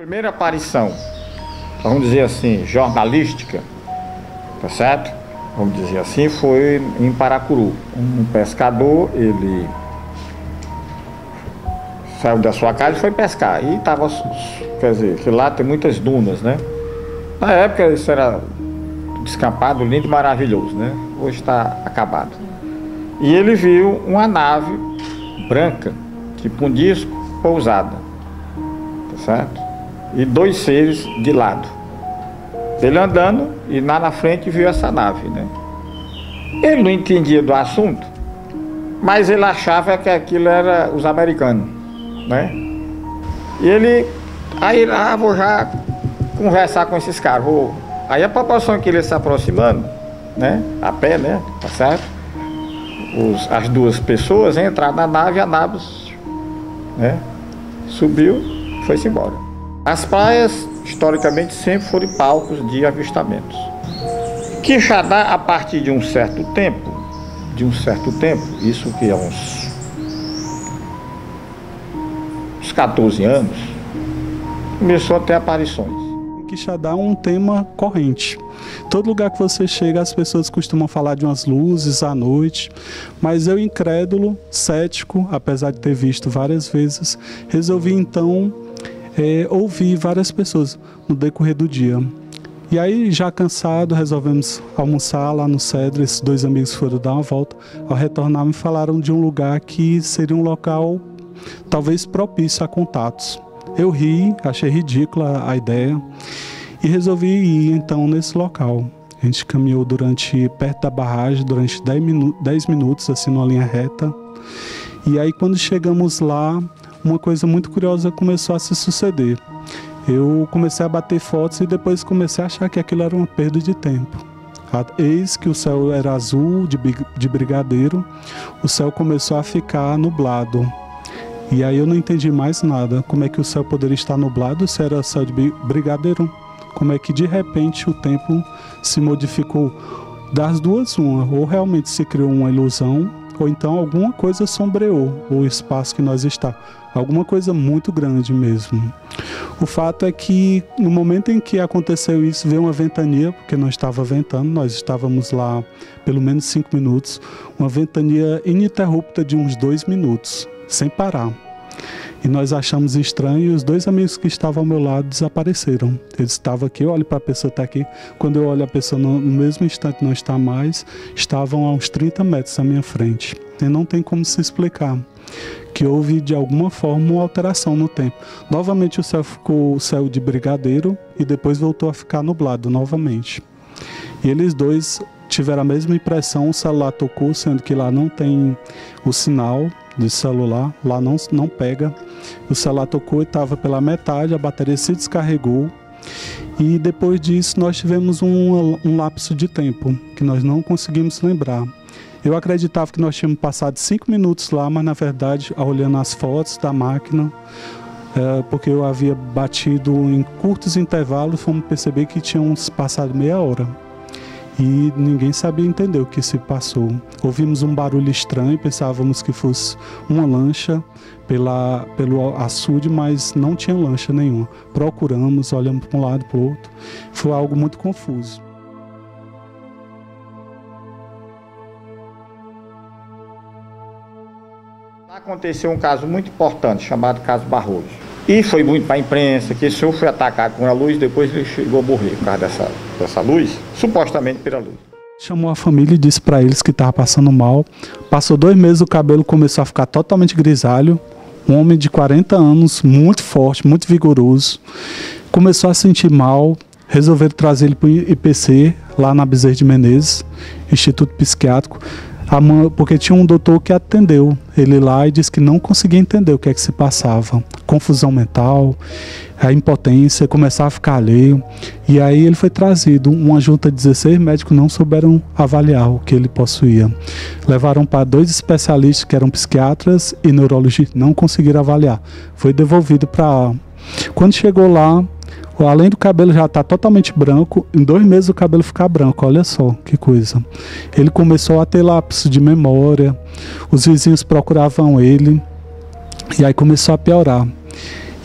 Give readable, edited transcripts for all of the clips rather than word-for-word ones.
Primeira aparição, vamos dizer assim, jornalística, tá certo? Vamos dizer assim, foi em Paracuru. Um pescador, ele saiu da sua casa e foi pescar. E estava, quer dizer, que lá tem muitas dunas, né? Na época isso era descampado, lindo e maravilhoso, né? Hoje está acabado. E ele viu uma nave branca, tipo um disco, pousada, tá certo? E dois seres de lado. Ele andando e lá na frente viu essa nave, né? Ele não entendia do assunto, mas ele achava que aquilo era os americanos, né? E ele, aí vou já conversar com esses caras. Aí a proporção que ele se aproximando, né? A pé, né? Tá certo? As duas pessoas entraram na nave, a nave, né? Subiu, foi-se embora. As praias, historicamente, sempre foram palcos de avistamentos. Quixadá, a partir de um certo tempo, isso que é uns 14 anos, começou a ter aparições. Quixadá é um tema corrente. Todo lugar que você chega, as pessoas costumam falar de umas luzes à noite, mas eu, incrédulo, cético, apesar de ter visto várias vezes, resolvi então ouvir várias pessoas no decorrer do dia. E aí, já cansado, resolvemos almoçar lá no Cedro. Esses dois amigos foram dar uma volta. Ao retornar, me falaram de um lugar que seria um local talvez propício a contatos. Eu ri, achei ridícula a ideia e resolvi ir então nesse local. A gente caminhou perto da barragem durante 10 minutos, assim, numa linha reta. E aí, quando chegamos lá, uma coisa muito curiosa começou a se suceder. Eu comecei a bater fotos e depois comecei a achar que aquilo era uma perda de tempo. Eis que o céu era azul, de brigadeiro, o céu começou a ficar nublado. E aí eu não entendi mais nada. Como é que o céu poderia estar nublado se era céu de brigadeiro? Como é que de repente o tempo se modificou? Das duas, uma. Ou realmente se criou uma ilusão, ou então alguma coisa sombreou o espaço que nós estamos. Alguma coisa muito grande mesmo. O fato é que no momento em que aconteceu isso, veio uma ventania, porque não estava ventando, nós estávamos lá pelo menos 5 minutos, uma ventania ininterrupta de uns 2 minutos, sem parar. E nós achamos estranho e os dois amigos que estavam ao meu lado desapareceram. Eles estavam aqui, eu olho para a pessoa está aqui. Quando eu olho a pessoa no mesmo instante não está mais, estavam a uns 30 metros à minha frente. E não tem como se explicar que houve de alguma forma uma alteração no tempo. Novamente o céu ficou o céu de brigadeiro e depois voltou a ficar nublado novamente. E eles dois tiveram a mesma impressão, o celular tocou, sendo que lá não tem o sinal de celular, lá não pega. O celular tocou e estava pela metade, a bateria se descarregou. E depois disso nós tivemos um lapso de tempo que nós não conseguimos lembrar. Eu acreditava que nós tínhamos passado 5 minutos lá, mas na verdade, olhando as fotos da máquina, porque eu havia batido em curtos intervalos, fomos perceber que tínhamos passado meia hora. E ninguém sabia entender o que se passou. Ouvimos um barulho estranho, pensávamos que fosse uma lancha pelo açude, mas não tinha lancha nenhuma. Procuramos, olhamos para um lado e para o outro. Foi algo muito confuso. Aconteceu um caso muito importante, chamado caso Barroso. E foi muito para a imprensa, que esse senhor foi atacado com a luz, depois ele chegou a morrer por causa dessa luz, supostamente pela luz. Chamou a família e disse para eles que estava passando mal. Passou 2 meses, o cabelo começou a ficar totalmente grisalho. Um homem de 40 anos, muito forte, muito vigoroso. Começou a sentir mal, resolveram trazer ele para o IPC, lá na Bezerra de Menezes, Instituto Psiquiátrico. Porque tinha um doutor que atendeu ele lá e disse que não conseguia entender o que é que se passava. Confusão mental, a impotência, começava a ficar alheio. E aí ele foi trazido. Uma junta de 16 médicos não souberam avaliar o que ele possuía. Levaram para 2 especialistas que eram psiquiatras e neurologistas, não conseguiram avaliar. Foi devolvido para... Quando chegou lá, além do cabelo já estar totalmente branco, em 2 meses o cabelo ficar branco, olha só que coisa. Ele começou a ter lapsos de memória, os vizinhos procuravam ele, e aí começou a piorar.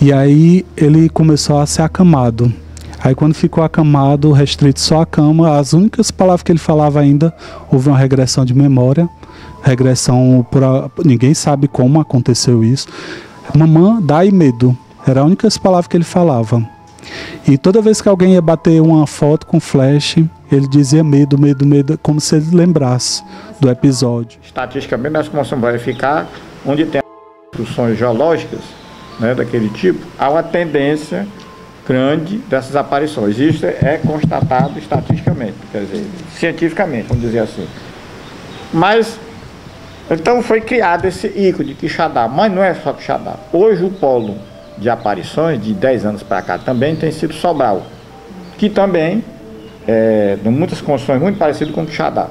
E aí ele começou a ser acamado. Aí quando ficou acamado, restrito só à cama, as únicas palavras que ele falava ainda, houve uma regressão de memória, ninguém sabe como aconteceu isso. Mamã, dá e medo, era a única palavra que ele falava. E toda vez que alguém ia bater uma foto com flash, ele dizia medo, medo, medo, como se ele lembrasse do episódio. Estatisticamente nós começamos a verificar onde tem construções geológicas, né, daquele tipo, há uma tendência grande dessas aparições. Isso é constatado estatisticamente, quer dizer, cientificamente, vamos dizer assim. Mas, então foi criado esse ícone de Quixadá, mas não é só Quixadá. Hoje o polo de aparições, de 10 anos para cá, também tem sido Sobral, que também, em muitas condições, muito parecido com Quixadá.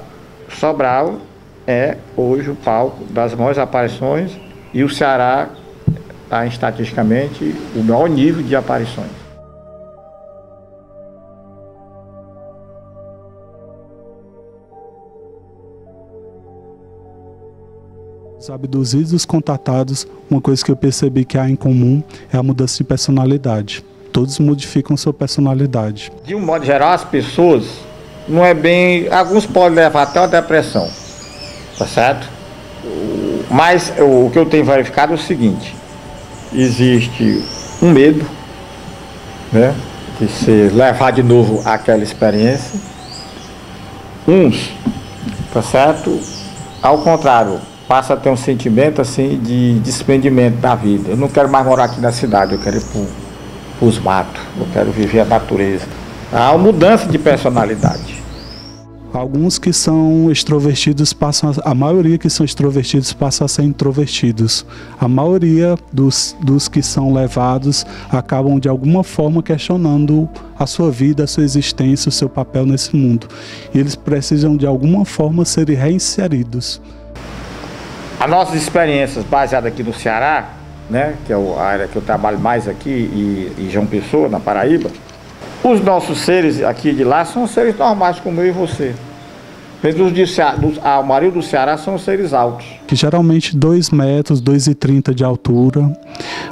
Sobral é hoje o palco das maiores aparições e o Ceará está estatisticamente o maior nível de aparições. Os abduzidos e os contatados, uma coisa que eu percebi que há em comum é a mudança de personalidade. Todos modificam sua personalidade. De um modo geral, as pessoas não é bem... Alguns podem levar até uma depressão, tá certo? Mas o que eu tenho verificado é o seguinte: existe um medo, né, de se levar de novo àquela experiência. Uns, tá certo? Ao contrário, passa a ter um sentimento assim de desprendimento da vida. Eu não quero mais morar aqui na cidade, eu quero ir para os matos, eu quero viver a natureza. Há uma mudança de personalidade. Alguns que são extrovertidos a maioria que são extrovertidos passam a ser introvertidos. A maioria dos que são levados acabam de alguma forma questionando a sua vida, a sua existência, o seu papel nesse mundo. E eles precisam de alguma forma serem reinseridos. As nossas experiências baseadas aqui no Ceará, né, que é a área que eu trabalho mais aqui, e João Pessoa, na Paraíba, os nossos seres aqui de lá são seres normais como eu e você. A maioria do Ceará são seres altos. Que geralmente 2 metros, 2,30 m de altura,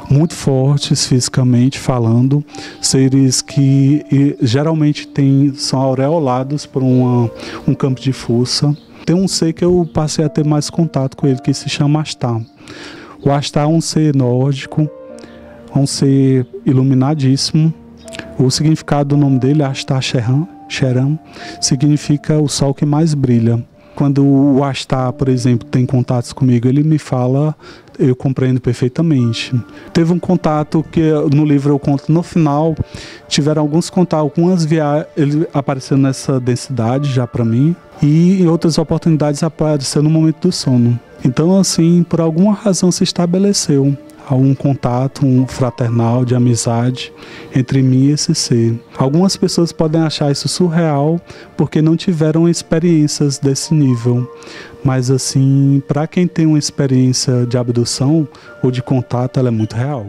muito fortes fisicamente falando, seres que geralmente são aureolados por um campo de força. Tem um ser que eu passei a ter mais contato com ele, que se chama Astá. O Astá é um ser nórdico, um ser iluminadíssimo. O significado do nome dele é Astá Sheram, significa o sol que mais brilha. Quando o Astá, por exemplo, tem contatos comigo, ele me fala, eu compreendo perfeitamente. Teve um contato que no livro eu conto no final, tiveram alguns contatos, algumas viagens, ele apareceu nessa densidade já para mim, e em outras oportunidades apareceu no momento do sono. Então, assim, por alguma razão se estabeleceu um contato fraternal, de amizade entre mim e esse ser. Algumas pessoas podem achar isso surreal porque não tiveram experiências desse nível. Mas, assim, para quem tem uma experiência de abdução ou de contato, ela é muito real.